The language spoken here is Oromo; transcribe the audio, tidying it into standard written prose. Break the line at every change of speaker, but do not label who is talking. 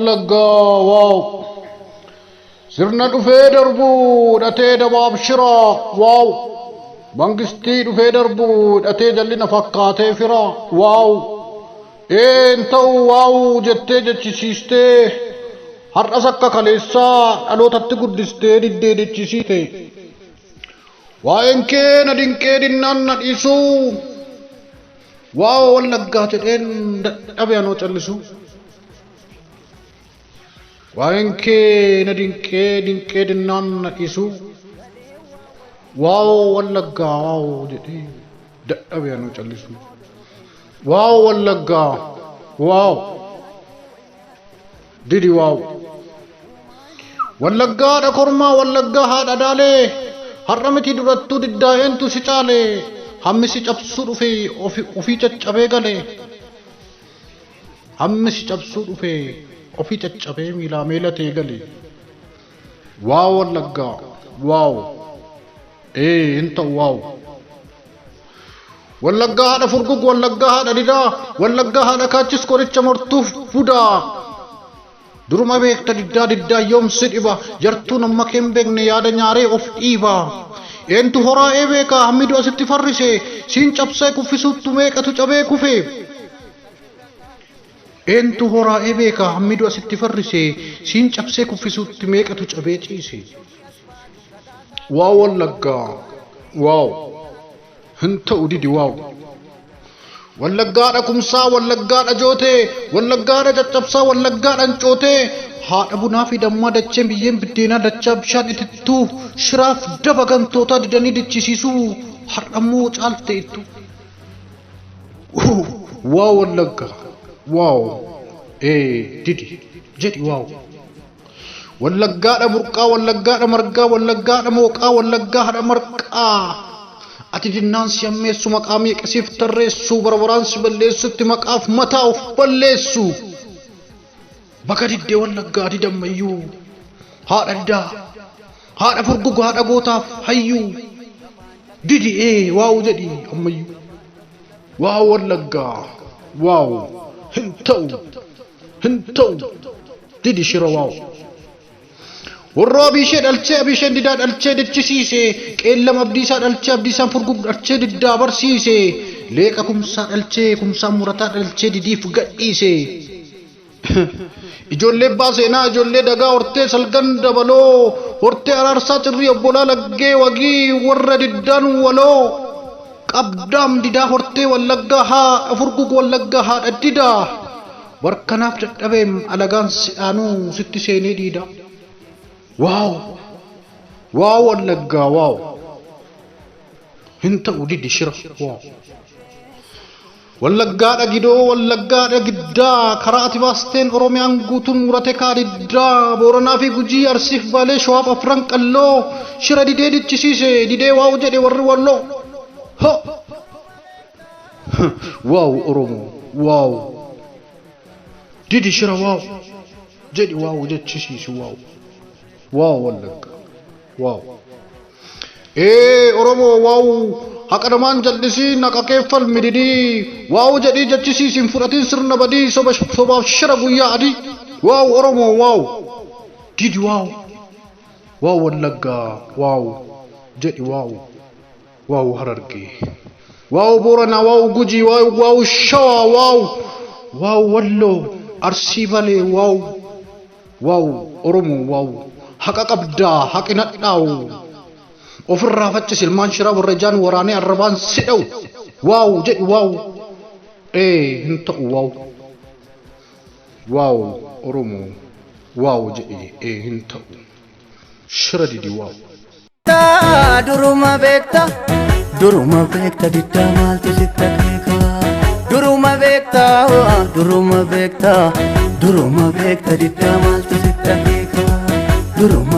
wallagga wow sirna dhufee darbuu dhatee dabaab shira wow mangistii dhufee darbuu dhatee jallina fakkaatee fira wow ta'u wow jettee jechisiistee har'as akka kaleessaa dhalootatti guddistee diddee dechisiite waa'een kee na dinqee dinnaan na dhiisuu wow wallaggaa jedheen dadhabe anoo callisu waa'een kee na dinqee dinnaan na dhiisuu wow wallaggaa wow jedhee dadhabe anoo callisu wow wallaggaa wow didi wow wallaggaadha kormaa wallaggaa haadha daalee har'a miti durattuu diddaa'eentu si caalee hammi si cabsuu dhufe ofii caccabee galee hammi si cabsuu dhufe ofii caccabee miilaa meelatee galee waaw wallaggaa waaw inta waaw wallaggaa haadha furgug wallaggaa haadha didaa wallaggaa haadha kaachis qoricha mortuuf fudaa duruma beekta diddaa yoomsi dhiba jartuun amma keen beekne yaada nyaaree of dhiiba eentu horaa'ee beeka hammidu asitti farrise siin cabsee kuffisuuttu meeqatu cabee kufe eentu horaa'ee beeka hammidu asitti farrise siin cabsee kuffisuutti meeqatu cabee ciise waaw wallaggaa waaw ta'u didi waaw wallaggaadha kumsaa wallaggaadha jootee wallaggaadha caccabsaa wallaggaadhaan cootee haadha bunaa fi dammaa dacheen biyyeen biddeenaa dachaa bishaan itittuu shiraaf daba gantootaa didanii dichisiisuu har'ammoo caalte ittu waaw wallaggaa waaw didi jedhi waaw wallaggaadha burqaa wallaggaadha margaa wallaggaadha mooqaa wallaggaadha marqaa ati dinnaan si ammeessu maqaa meeqasiif tarreessu barbaraan si balleessutti maqaaf mataa of balleessu baka diddee wallaggaa didammayyuu haadha didaa haadha furgugu haadha gootaaf hayyuu didi waaw jedhi ammayyuu waaw wallaggaa waaw hin ta'u didi shira waaw warra abishee dhalchee abisheen didaa dhalchee dechisiise qeellama abdiisaa dhalchee abdiisaan furgug dhalchee diddaa barsiise leeqa kumsaa dhalchee kumsaa murataa dhalchee didiif gadhiise ijoollee baaseenaa ijoollee dagaa hortee salgan dabaloo hortee araarsaa cirrii obbolaa laggee wagii warra diddaan waloo qabdaam didaa hortee wallaggaa haa furgug wallaggaa haadha didaa barkanaaf dadhabeem alagaan si'aanuu sitti seenee diida waaw waaw wallaggaa waaw hin ta'u didi shira waaw wallaggaadha gidoo wallaggaadha giddaa karaa ati baasteen oromiyaan guutuun murate kaa diddaa booranaa fi gujii arsiif baalee shawaaf afran qalloo shira didee dichisiise didee waaw jedhe warri walloo waaw oromoo waaw didi shira waaw jedhi waaw jechisiisu waaw waaw wallagga waaw oromoo waaw haqadamaan jallisii naqaqeeffal mididii waaw jedhii jechisiisin fudhatiin sirna badii sobaaf shira guyyaa adii waaw oromoo waaw didi waaw waaw wallagga waaw jedhi waaw harargee waaw booranaa waaw gujii waaw shawaa waaw walloo arsii balee waaw oromoo waaw haqa qabdaa haqi nadhaawu ofirraa faccis ilmaan shiraa warra ijaan waraanee arrabaan sidhawu waaw jedhi waaw hin ta'u waaw oromoo waaw jedhi hin ta'u shira didi waaw
duruma beekta diddaa maaltu sitta keeka duruma beekta duruma beekta diddaa maaltu sitta keeka duruma